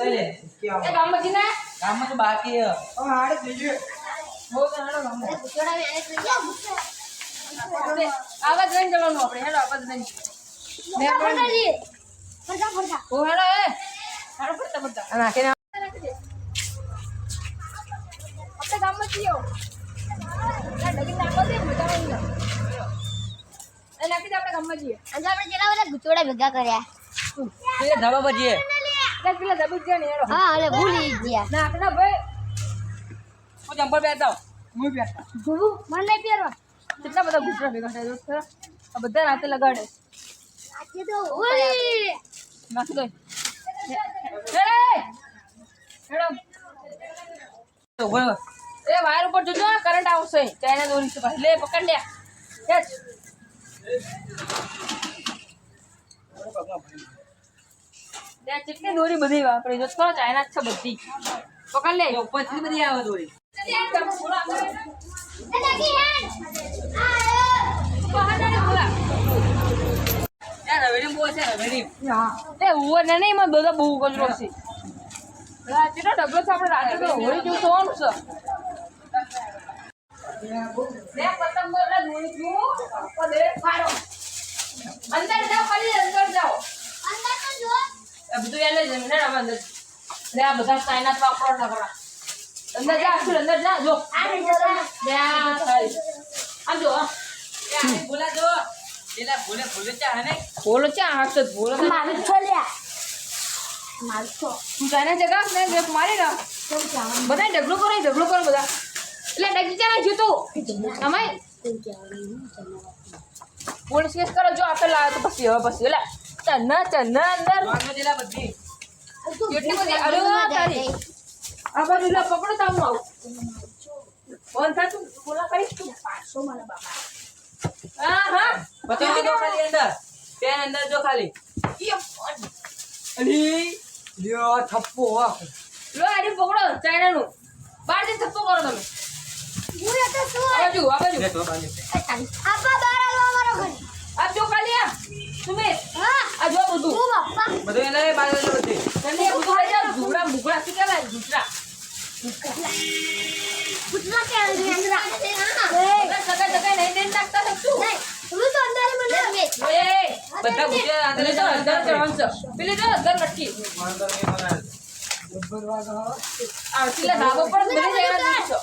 લે એ ગામમાં જીને ગામમાં તો બાકી હે હવે હાડે બીજું બહુ જાણો ગામમાં ગુચોડા મે આને થઈ ગયા આવાજ લઈને જવાનું આપણે હેડો આવાજ લઈને લે ફરજી ફરજા ફરજા ઓ હેડો એ હેડો ફરતા ફરતા અને આખે આપણે ગામમાં જીઓ આ ડગી નાખો દે મજા આવી એ નાખી દે આપણે ગામમાં જીએ આજે આપણે કેટલા બધા ગુચોડા ભેગા કર્યા તે ધાબા પર જઈએ પેલા દબી ગયા ને હેડો હા અરે ભૂલી ગયા ના આપણે ભાઈ હું જમ્પર બેઠા હું બેઠા ગુરુ મને નહીં પહેરવા કેટલા બધા ગુચરા ભેગા થાય દોસ્ત આ બધા રાતે લગાડે આજે તો ઓય નાખી દો હેડો તો બોલ એ વાયર ઉપર જોજો કરંટ આવશે ચાઇના દોરી છે ભાઈ લે પકડ લે ખેંચ લે કેટલી દોરી બધી વાપરી જો થોડા ચાઇના છે બધી પકડ લે ઉપર થી બધી આવે દોરી એ લાગી હેડ યાર રવેડી બહુ છે રવેડી એ ઉવો ને નહીં એમાં બધા બહુ કચરો છે કેટલો ડગલો છે આપણે રાતે તો હોળી જેવું થવાનું છે લે પતંગ બોલા દોરી જુઓ પદે ફાડો અંદર જાઓ ખાલી અંદર જાઓ અંદર તો જો આ બધું એને જમીને અંદર લે આ બધા ચાઇના વાપરો નકરા અંદર જા આખું અંદર જા જો આ જરા લે આ ખાલી આમ જો એ આને બોલા જો એલા ભૂલે ચા હે ને બોલો ચા હાથ જ બોલો મારું છોલ્યા મારું છો તું ચાઇના જગા ને જે મારી ના કેમ જાવ બધા ઢગલો કરો બધા એટલે ડગી ચા ના જીતો અમાય પોલીસ કેસ કરો જો આપણે લાવે તો પછી હવે પછી એટલે ચન્ના અંદર વાંગો જેલા બધી કેટલી બધી અરે તારી આ બાજુ લે પકડો તામું આવું ફોન થા તું બોલા કરીશ તું 500 મારા બાપા હા બતાવો તો ખાલી અંદર પેન અંદર જો ખાલી અલી લ્યો થપ્પો હો લો આડી પકડો ચાઇના નું બાર થી થપ્પો કરો તમે હું એ તો શું આ બાજુ લે તો બાજુ આપા બાર આલો અમારો ઘર આ જો ખાલી આ તમે હા આ જો બધું તું બાપા બધું એને બાજુ બધી તને બધું લઈ જાવ ઘૂગડા ભૂગડા શી કહેવાય ઘૂગડા કુતરા કે અંદર હા સગા નહીં દેન નાખતા છે તું નહીં તું તો અંદર મને એ બધા ગુજે પેલે આંધળે જો અંદર ચડવાનું છે પેલે જો અંદર લટકી વાંધો નહીં બનાવ ડબ્બર વાગો આ પેલા ધાબો પર બધી જગ્યા છો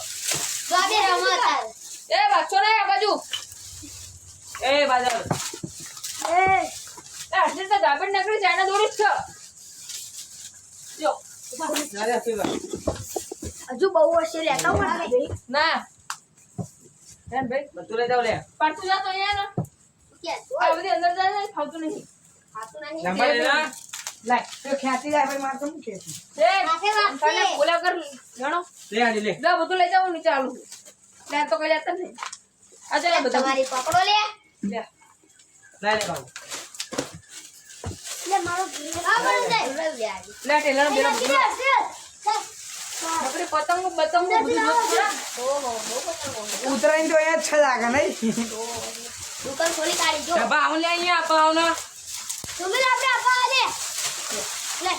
ગાબે રમતા એ વાચો ને આ બાજુ એ બાજુ એ આટલે તો ગાબડ નકરી ચાઇના દોરી છે જો નારે આપીવા હજુ બહુ વર્ષે લેતા હું ના એમ ભાઈ બધું લઈ જાવ લે પાટું જા તો અહીંયા ને કે આ બધી અંદર જાય ને ફાવતું નહીં આતું નહીં નંબર લે ના લાય તો ખ્યાતિ જાય ભાઈ માર તો હું ખેતી એ રાખે રાખે. તને બોલા કર ગણો લે આજી લે જા બધું લઈ જાવ નીચે આલું લે તો કઈ જતા નહીં આ જો બધા તમારી પકડો લે લે લાય લે બાબુ લે મારો આ બન જાય લે ટેલર બેલા બધું નકરી પતંગ બતંગ બધું જોત ઓહો બહુ પકડો ઉતરાઈને તો અહીંયા જ લાગે નહીં દુકાન ખોલી કાઢી જો ડબ્બા આવું લે અહીંયા આપા આવ ના તમે આપણે આપા દે લે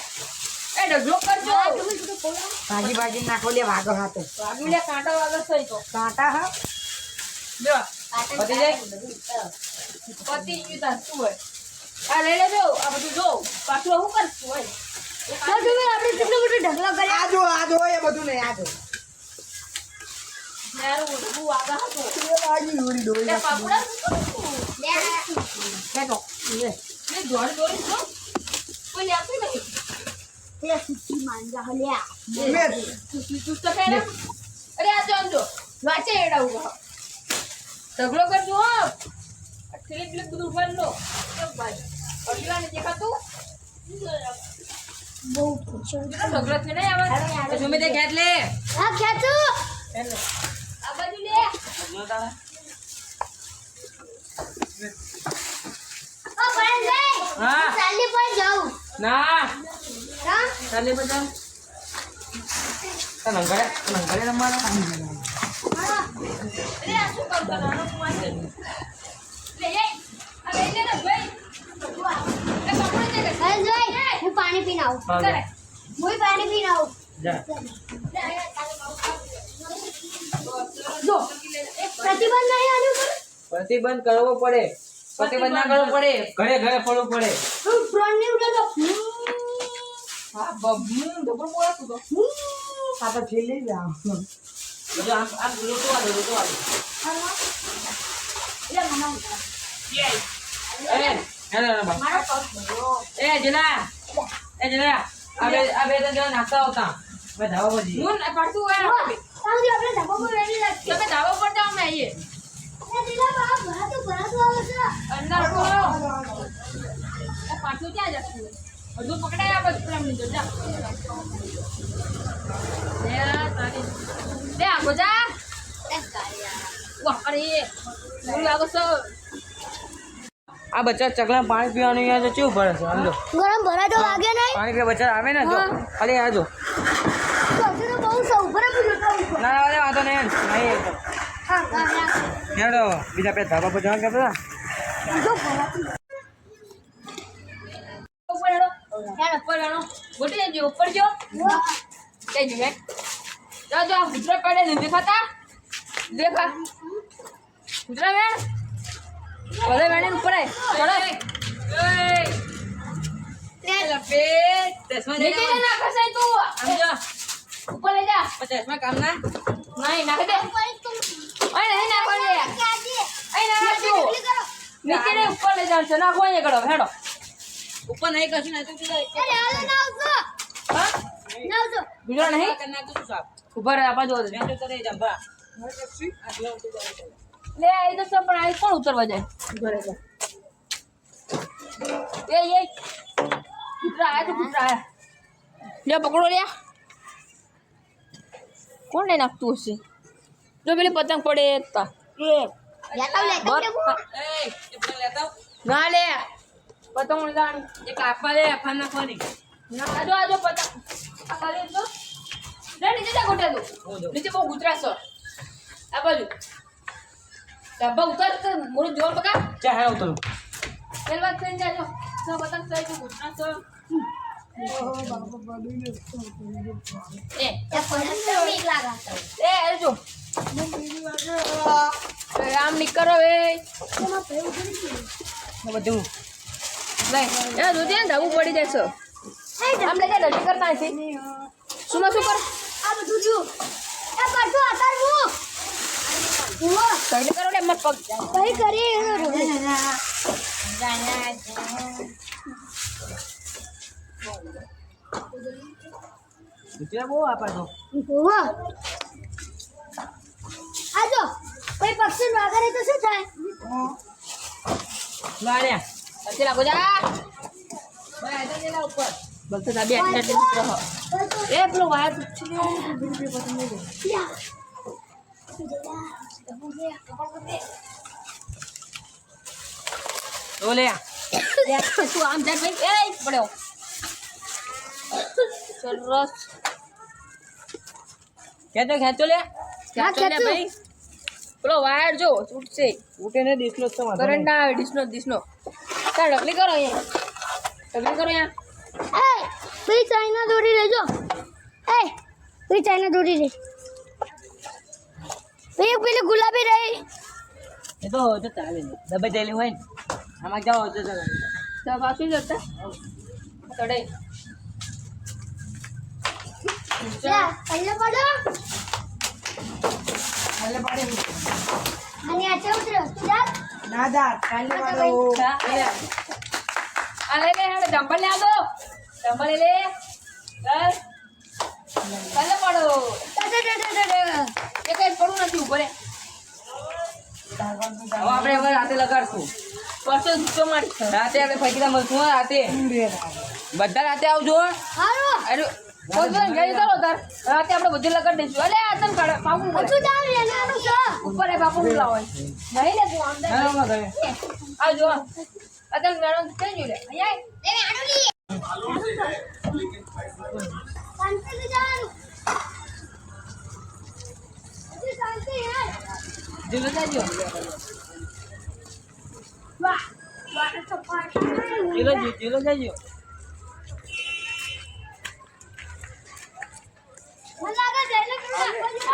એ ડગલો કરજો આ તમે શું બોલા ભાજી ભાજી નાખો લે વાગો હાથે વાગી લે કાંટા વાગર થઈ તો કાંટા હા જો પતી જાય? પતિ યુતા શું હોય આ લઈ લેજો આ બધું જો પાછું હું કરશું હોય તો તમે આપણે કેટલો બધો ઢગલો કર્યા આ જો એ બધું નહીં આ જો મારું હું વાગા હતો આજી ઉડી ડોળી લે પાપડા શું કરું લે બેઠો લે લે દોડ દોડી છો કોઈ લેતું નહીં તે સુચી માંજા હલ્યા મેં તું તો કહે ને અરે આ જો આમ જો વાચે એડા ઉભા ઢગલો કરજો હો ક્લિપ ક્લિપ બધું ઉપાડ લો ભાઈ અડલા ને દેખાતું બહુ પૂછો ઢગલો છે ને આવા જમે તે ખેત લે હા ખેંચો એટલે આ બાજુ લે જો તારા ઓ પણ જઈ હા ચાલી પણ જાઉં ના હા ચાલે બધા નંગરે રમવાના અરે આ શું કરતો નાનો કુમાર લે એ આ લઈ લે ને ભાઈ એ પકડી દે અરે જોઈ હું પાણી પીને આવું હા, કરે હું પાણી પીને આવું જા જો પ્રતિબંધ નહીં આનું પર પ્રતિબંધ કરવો પડે પ્રતિબંધ ના કરવો પડે ઘરે ઘરે ફરવું પડે હું ડ્રોન ને ઉડે તો હા બબુ ડબલ બોલાતું તો આ તો છેલ્લી જ આમ. બધું આમ લોટો વાળો એટલે મનાવ હેલો બા મારા પગ ભર્યો જના આ બે ત્રણ જણા નાસ્તા આવતા મેં ધાબા પર જઈએ હું પડતું હોય તારી આપણે ધબો પર વેલી રાખી તમે ધાબા પર જાઓ અમે આવીએ એ દીલા બા ભરાતું આવે છે અંદર બોલો પાછું ક્યાં જશું હજુ પકડાય આ બધું પ્રેમ લીધો જા લે આગો જા વાહ અરે બોલ આગો સર આ બચ્ચા ચકલા પાણી પીવાનું યાર તો કેવું ભરે છે સમજો ગરમ ભરાતો લાગે નહીં પાણી પીવા બચ્ચા આવે ને જો ખાલી આવજો તો હજુ તો બહુ સૌ ભરે જોતા હું ના ના વાંધો નહીં નહીં હા હા હેડો બીજા પેલા ધાબા પર જવાનું કરતા જો ભરાતું ઉપર હેડો ઉપર હેડો ગોટી જજો ઉપર જો જઈ જો હે જા જા ગુજરાત પડે ને દેખાતા દેખા ગુજરાત મે ભલે મેડમ ઉપર આય ચડો એલા બે નીચે ના ખસાય તું સમજો ઉપર લઈ જા 50 માં કામ ના નહીં નાખ દે ઓય નહીં નાખો દે અહીં ના નાખજો નીચે ને ઉપર લઈ જાવ છે નાખો અહીંયા કરો હેડો ઉપર નહીં કશું ના તું અરે હાલો નાવજો હા નાવજો ગુજરાત નહીં ઉપર આપા જો દે લે આ તો સબ પણ આ કોણ ઉતરવા જાય ઘરે તો એ કૂતરા આયા તો કૂતરા આયા લે પકડો લે કોણ લઈને નાખતું હશે જો પેલી પતંગ પડે તા લેતા ના લે પતંગ ઉડાણ એક આપવા લે ફાન નાખવાની ના આજો પતંગ આ ખાલી તો લે નીચે જા ગોટે તું નીચે બહુ કૂતરા છે આ બાજુ ડબ્બા ઉતાર તો મોરું જોર પકા ચા હે ઉતરું પેલ વાત થઈ જાજો તો પતંગ સહી તો કૂતરા છે એ બીક લાગે એ જો આમ નીકળો એ બધું લઈ એ જોજે ને ધાબુ પડી જાય છે આમ લઈ જા ડટી કરતા છે શું કર આ બધું જો એ પાછું આતાર હું કઈ કરો ને મત પગ કઈ કરી બહુ આપા તો આજો કોઈ પક્ષી વાગરે તો શું થાય લાડ્યા અતે લાગો જા ભાઈ આજા જેલા ઉપર બસ તો દાબી આટલે રહો એ પેલો વાયર પૂછી લે પસંદ નહીં ઓ લે તું આમ જા ભાઈ એ પડ્યો સરસ ખેંચો લે ખેંચો લે ભાઈ પેલો વાયર જો છૂટશે ઉઠે ને દીસલો તો વાંધો કરંટ ના આવે ડીસનો ચાલ ડબલી કરો અહીંયા ડબલી કરો અહીંયા એ ભાઈ ચાઇના દોરી લેજો એ ભાઈ ચાઇના દોરી લે ભાઈ પેલી ગુલાબી રહી એ તો ચાલે ને દબાઈ દેલી હોય ને આમાં જાઓ તો ચાલે તો પાછું જતા ચડે પહેલે પડો કાલે પાડે અને આ ઉતરો જા ના દા કાલે પાડો આ લે હેડ ડંબલ લે આદો ડંબલ લે ચાલ ચાલે પડો એ કઈ પડું નથી ઉપર હવે આપણે હવે રાતે લગાડશું પરસો ગુસ્સો મારી રાતે આપણે ફકીરા મળશું હો રાતે બધા રાતે આવજો હો. હારો અરે કોઈ ગઈ ચાલો તાર રાતે આપણે બધું લગાડી દઈશું અલે આ તને કાઢ પાપુ ઓછું દાવ લેવાનું છે ઉપર એ બાપુ લાવો નહીં લે તું અંદર હા, હા, હા. આવજો અતન મેડમ કઈ જો લે અહીંયા એ આડો લી શાંતિ જવાનું શાંતિ યાર જીલો જાજો વાહ વાહ તો પાટ ચલો જજો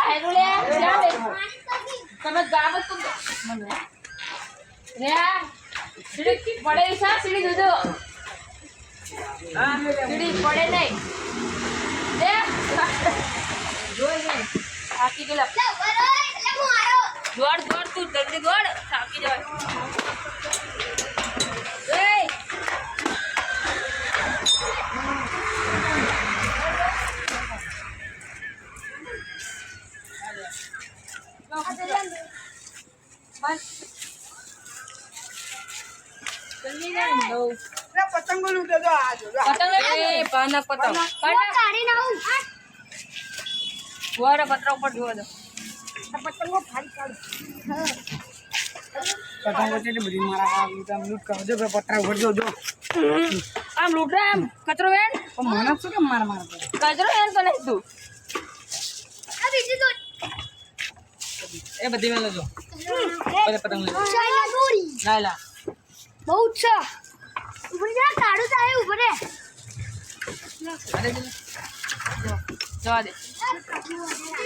હેરો લે તમે ગામ તો મને રે સીડી પડે છે સીડી જોજો સીડી પડે નહીં લે જોઈ ને થાકી ગયેલા દોડ દોડ તું જલ્દી દોડ થાકી જાય એ જલ્દી ના લો પતંગો લૂટે તો આ જો પતંગ એ પાના પતંગ કાઢી નાખું વોર પત્ર ઉપર જોવો દો પતંગો ફાડી કાઢું પતંગો છે બધી મારા આ લૂટા લૂટ કરજો કે પતરા ભરજો જો આમ લૂટે આમ કચરો વેણ પણ મને શું કે માર માર કરે કચરો વેણ તો નહીં તું આ બીજું તો એ બધી મેં લેજો બધા પતંગ લેજો ચાઇના દોરી ના લા બહુ છે ઉપર જા કાઢું તો આય ઉપર અરે જવા દે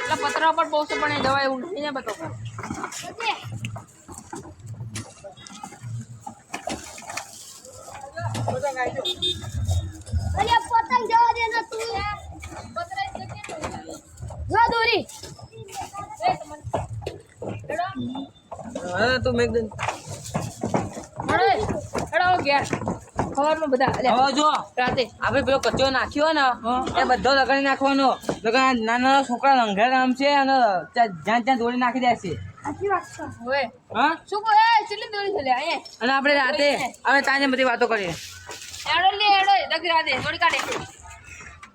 એટલે પતરા પર બહુ છે પણ એ દવા એવું નહીં ને બતો પતંગ આજો અરે પતંગ જવા દે ને તું જા દોરી હા તું મેક દે અરે એડો ગયા ખબરમાં બધા અલ્યા હવે જો રાતે આપણે પેલો કચરો નાખ્યો ને એ બધો લગાડી નાખવાનો લગા નાના છોકરા લંઘાર આમ છે અને જ્યાં ત્યાં દોડી નાખી દે છે સાચી વાત છે ઓએ હા શું કહે કેટલી દોડી છે લે અહીંયા અને આપણે રાતે અમે તાને બધી વાતો કરીએ એડો લે એડો દગી રાતે દોડી કાઢે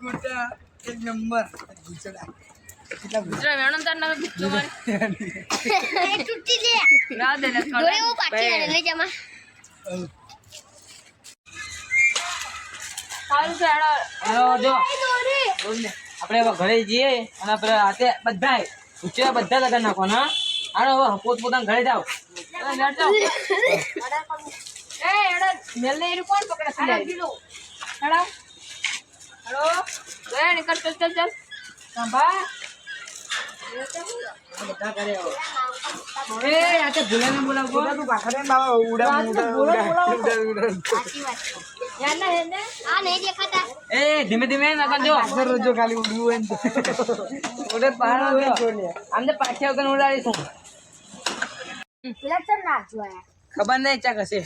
ગુટા એક નંબર ગુચડા કેટલા ગુજરાત મેણન તાર નામે ભીખો મારી એ તૂટી લે રાત દે દોરી હું પાછી આને લઈ જમા સારું છે એડો એનો જો દોરી આપણે હવે ઘરે જઈએ અને આપણે રાતે બધા ઉચેરા બધા લગાડી નાખવાના આનો હવે પોતપોતાના ઘરે જાઓ એ એડો મેલને એરી કોણ પકડે છે લે હેડો હેડો ગયા નીકળ ચલ ચલ ચલ સાંભા બધા ઘરે આવો એ રાતે ભૂલાને બોલાવો તું પાખરે બાબા ઉડા ઉડા સાચી વાત છે યાર ના હેને આ નહીં દેખાતા એ ધીમે ધીમે નકરજો પાખર રોજો ખાલી ઉડવું હોય ને ઓડે પાડો આમ તો પાછા વગર ઉડાડીશું પેલા ચમ ના જોયા ખબર નહીં ચા કશે એ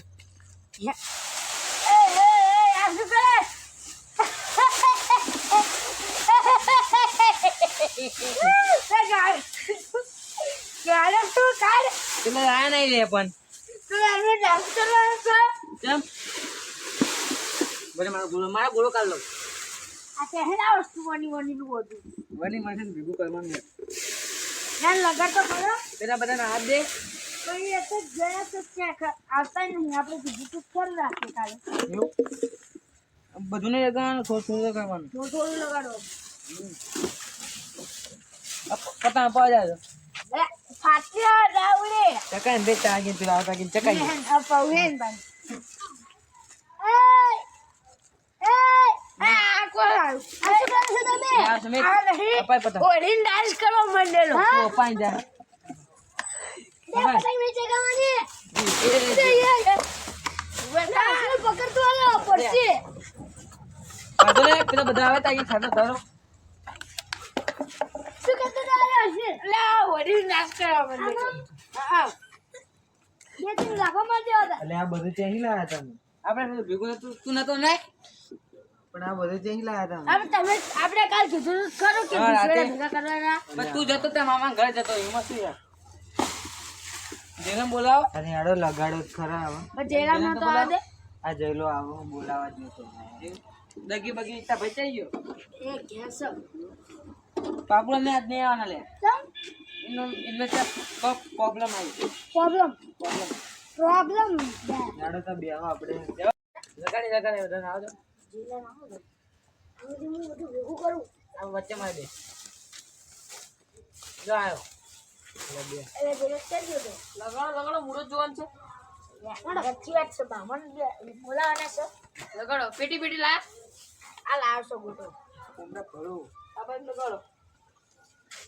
આ શું કરે ગાડે તું કાઢ એટલે આયા નહીં લે પણ તું એનો ડાન્સ કરવાનો છે કેમ બોલે મારા ગોળો કાઢ લો આ કહેના વસ્તુ વની નું બધું વની માથે ભેગું કરવાનું ના લગા તો કરો પેલા બધાના હાથ દે કોઈ એ તો ગયા તો ક્યાં આવતા નહીં આપણે બીજું તો કરી રાખીએ કાલે એવું બધું નહીં લગાવવાનું થોડું થોડું કરવાનું થોડું લગાડો પતંગ અપાવા જાય એ ફાટ્યા રાવડે ચકાઈ બે ચાગી તું આવતા કે ચકાઈ હેન અપાવેન બન એ આ કોણ આ શું કરો છો તમે આ સમેત આ નહીં અપાય પતંગ ઓડીન ડાન્સ કરવા માંડેલો હા અપાઈ જા એ પતંગ નીચે ગાવાની પકડતું આવ્યો પડશે કાઢો ને પેલા બધા આવે તાકી ખાતો ધરો શું કરતો આવ્યો છે લા ઓડીન ડાન્સ કરવા માંડેલો હા બે તીન લાખો માં દેવા એટલે આ બધું ચેહી લાયા તમે આપણે ભેગું તું નતો નહીં પણ આ બધું ચેહી લાયા તમે આપણે કાલ કીધું ખરું કે હા, રાતે. ભેગા કરવાના પણ તું જતો તે મામા ઘરે જતો એમાં શું યાર જેને બોલાવો અને આડો લગાડો જ ખરા હવે પણ જેલા નો તો આ દે આ જયલો આવો બોલાવા જ નતો દગી બગી ઈચ્છા ભચાઈ ગયો એ કેસ પાપડો ને આજ નહીં આવવાના લે ચમ એનો પ્રોબ્લેમ આવી પ્રોબ્લેમ પ્રોબ્લેમ આડો તો બેહો આપણે લગાડી બધાને આવજો જેલા ના હોય હું બધું ભેગું કરું આમ વચ્ચે મારી દે જો આવ્યો એટલે જેલા કરી દો લગાડો મૂળો જોવાનું છે સાચી વાત છે બામણ બોલાવાના છે લગાડો પેટી પેટી લાયા આ લાવશો ગોટો કોમરા ભરો આ બાજુ લગાડો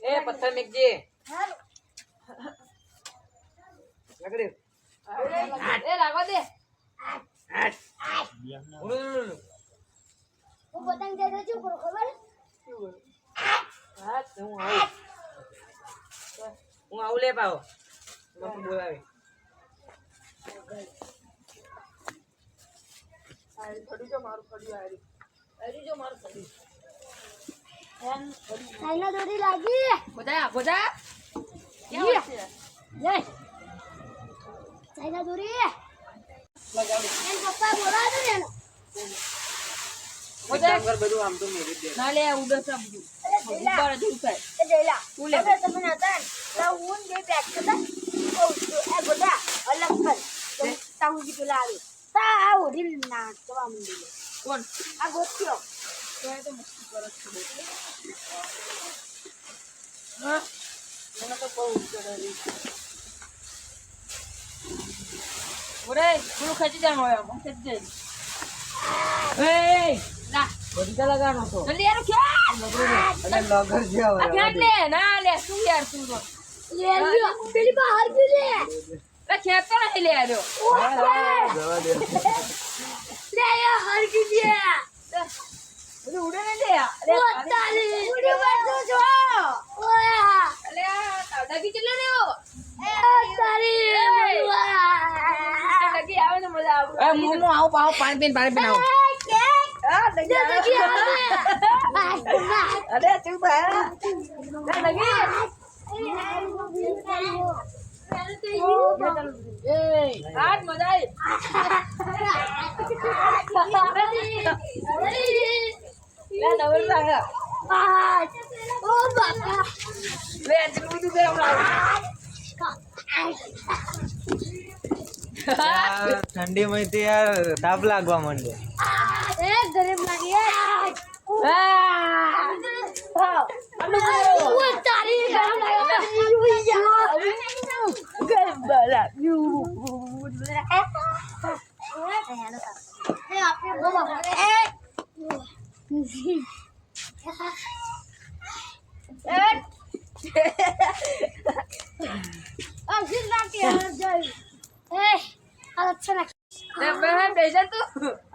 એ પથ્થર મેકજે હારું. લગડી એ લાગવા દે. હું પતંગ ચગાવે શું કરું ખબર? હા તો હું આવું લે પાવ મમ્મી બોલાવે સાઈના દોરી લાગી. બધા બધા યે. યે. સાઈના દોરી. એન પપ્પા બોલાવે ને એનો. ઘર બધું આમ તો મેરી દે ના લે ઉડે છે બધું. ઉપર જ ઉઠાય. એ જોઈલા. તું લે. હવે તમે નતા ને તો હું ને બે પેક કરતા. ઓ એ બધા અલગ કર. તો તાહુજી પેલા આવી. તા આ ઓઢી નાચવા માંડી. કોણ? આ ગોત્યો. હા? મને તો બહુ ઉતરી ઓરે થોડું ખેંચી જાય હોય આમ ખેંચી જાય. એ ના બધી તો લગાડો તો જલ્દી યાર ખેંચ. અને લગર જે આ ખેંચ લે. ના લે શું યાર તું તો. લે લ્યો. પેલી બહાર ગઈ લે. એ ખેંચતો નહીં લે આર્યો. જવા દે લે યા હર ગઈ લે. બધું ઉડે ને લે. અરે ઓ તારી. ઉડી પડતો છો. ઓયા. અલે આ તાવડાગી કેટલો રહ્યો. તારી. તાવડાગી આવે ને મજા આવે. એ હું આવું પાવ પાણી પીને આવું આ ડગી આવે. અરે ચૂપ ભાઈ. તાવડાગી. એ આજ મજા આવી. લે નવર લાગે. લે આટલું બધું ગરમ લાગે. ઠંડી માંથી યાર તાપ લાગવા માંડે. ગરીબ લાગે. તારી ગરમ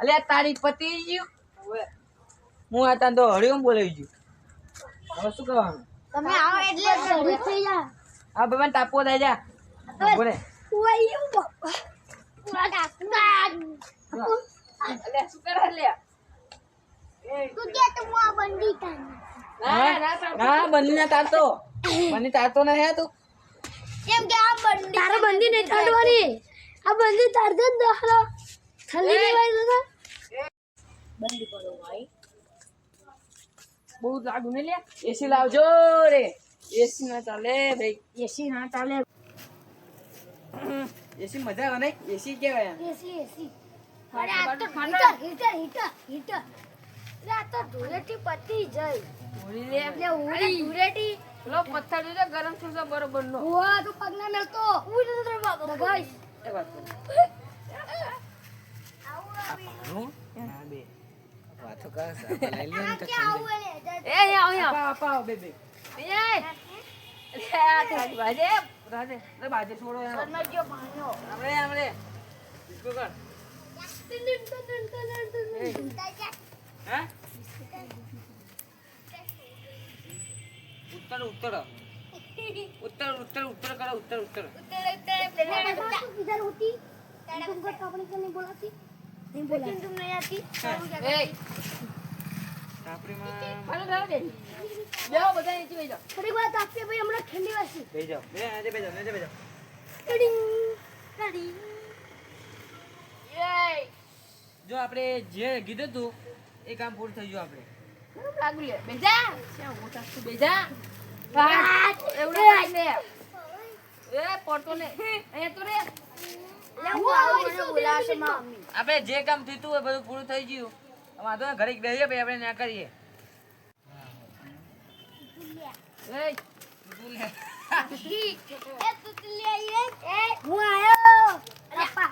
અલે તારી પતિ ગયું. હું આ તાન તો હળિયું બોલાવી ગયું હવે શું કરવાનું તમે આવો એટલે ગરીબ થઈ જા. આ ભગવાન તાપો દઈ જા બોલે વયું બાપા. અલે શું કરે લે. તું કે તું આ બંડી કાન. ના ના તાર. ના બંને તારતો બંને તારતો ના હે તું કેમ કે આ બંડી તારે બંડી નહીં કાઢવાની. આ બંડી તારતો જ દહલો. થલી દેવાય તો બંધ કરો ભાઈ. બહુ લાગુ ને લે. એસી લાવજો રે એસી ના ચાલે ભાઈ. એસી ના ચાલે. એસી મજા આવે નહીં એસી કેવાય આમ. એસી એસી. અરે અરે આ આ તો તો ઠંડા. હીટર. અરે આ તો ધૂળેટી પતી જાય. હોળી લે. એટલે ઉડી ધૂળેટી. લો પથ્થર જોજે ગરમ થશે બરોબર નો. ઓવા તો પગના મેલતો. ઉડી તો બાબો ગાઈસ. એ વાત કર. હું ના બે વાતો કર સાપા લઈ લે ને તો કે આવું લે. એ અહીંયા અહીંયા. અપાવ બે બે એ અલે આ તારી બાજે. રાજે રે બાજે છોડો યાર સરનાજો ભાણ્યો. આપણે આપણે ડિસ્કો કર હે ઉત્તર ઉત્તર ઉત્તર ઉત્તર ઉત્તર કરો ઉત્તર ઉત્તર इधर होती तुमको कंपनी से नहीं बोलाती नहीं बोला तुम नहीं आती એ કાપડીમાં હાલો હાલો દે. જાઓ બધા નીચે બેસી જાઓ. थोड़ी बात आपके भाई हमरा ठंडी वासी બેસી જાઓ આજે બેસી જાઓ બેસી જાઓ टिडिंग टिडिंग એ જો આપણે જે કીધું તું એ કામ પૂરું થઈ ગયું આપણે કેમ લાગુ લે. બેજા. શ્યાં મોટા તું બેજા. એવડે લાગ લે. એ પડતો ને. અહીંયા તો રે. वो आओ बोलाશે मम्मी આપણે જે કામ થયું તું એ બધું પૂરું થઈ ગયું વાંધો નહીં ઘરે બેસીએ પછી આપણે ના કરીએ એ તું લે ए तुतली आई ए वो आयो पापा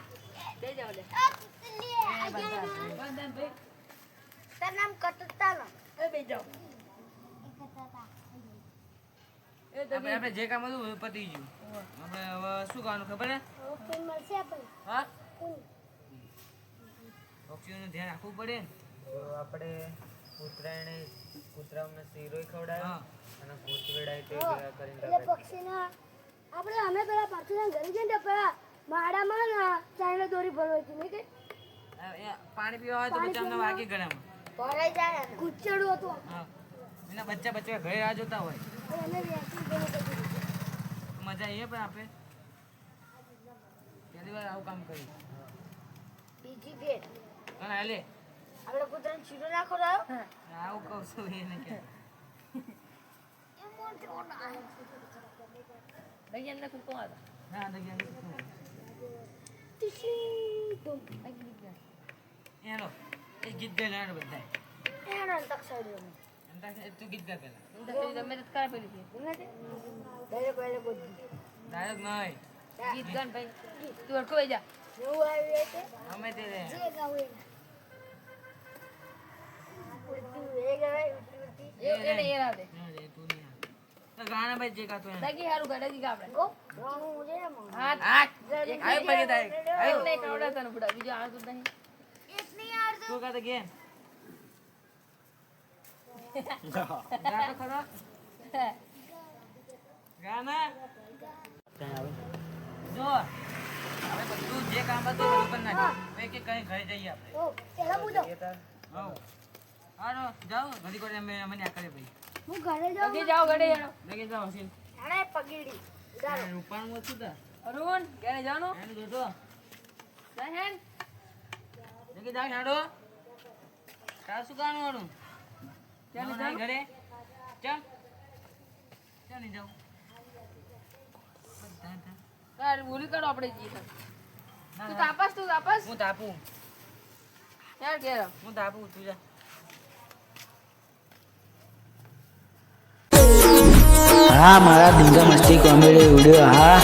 બે જાઓ લે. ए तुतली आ गया બંધન ભાઈ. तेरा नाम कटता ना એ બે જાઓ. આપણે જે કામ હતું એ પતી ગયું. આપણે હવે શું કરવાનું ખબર હે? ઓકે મળશે આપણે હા પક્ષીઓનું ધ્યાન રાખવું પડે ને. તો આપણે કૂતરાને કૂતરાઓને શીરોય ખવડાવ્યો અને કૂતવેડાય તે કરીને એટલે પક્ષીના આપણે અમે પેલા પાછું ઘરે જઈને તો પેલા માળામાં ને ચાઇના દોરી ભરવા હતી નહીં કે પાણી પીવા હોય તો પછી અમને વાગી ગળામાં. ભરાઈ જાય ગુચ્ચડું હતું હા એના બચ્ચા ઘરે રાહ જોતા હોય. અને એને વેચી ગયો બધું મજા એ પણ આપણે પહેલી વાર આવું કામ કર્યું. બીજી ભેટ અને હાલે આપણે કૂતરાને ચીડો નાખો રહ્યો આવું કહું છું એને કે દગિયાને કૂદકો મારતો. હા દગિયા એનો એ ગીત ગાઈ લેવાનો બધા. એનો તક્ષડ્યો તું ગીત ગા પેલા. તમે તો કરા પેલી છે. પહેલે બધું ડાયરેક્ટ નહીં ગીત ગાન ભાઈ તું અડકો જા. જેવું આવ્યું છે અમે તે રે. જે ગાવું એ ઉડતું એ ગાય ઉડતી એને એ રાવ દે. ના રે તું નહીં આવે. તો ગાના ભાઈ જે ગાતું એને. દગી હારું ગાડે દી આપણે. ગો રોણું મુજે ને મો હા આ એક આવી પડી તારે. આયો ને કવડા તને બુડા બીજો આવતું જ નહીં. તું ગાતો કે ગાતો ખરો ગાના જો હવે બધું જે કામ હતું એ બધું કરી નાખ્યું. હવે કે કઈ ઘરે જઈએ આપણે. ઓ પેલા બુડો હઉ હાલો જાઓ ઘડી કોડે અમે આ કરે ભાઈ. હું ઘરે જાઉં દગી જાઓ ગાડે જાઓ. લગી જાઓ હસીન. આને પગીડી ઉડાડો રૂપાનું ઓછું તા અરુણ ક્યારે જવાનું? એનું જોતો સહેન લગી જાઓ હેડો. તાર શું કાનું વાળું ક્યારે ના જવાનું? ઘરે ચમ ચમ નહીં જાઉં. તાર બોલી કાઢો આપણે જઈએ. ના, તું ના. તાપસ હું તાપું યાર કેરો હું તાપું તું જા. હા મારા ધીંગા મસ્તી કોમેડી વિડીયો હા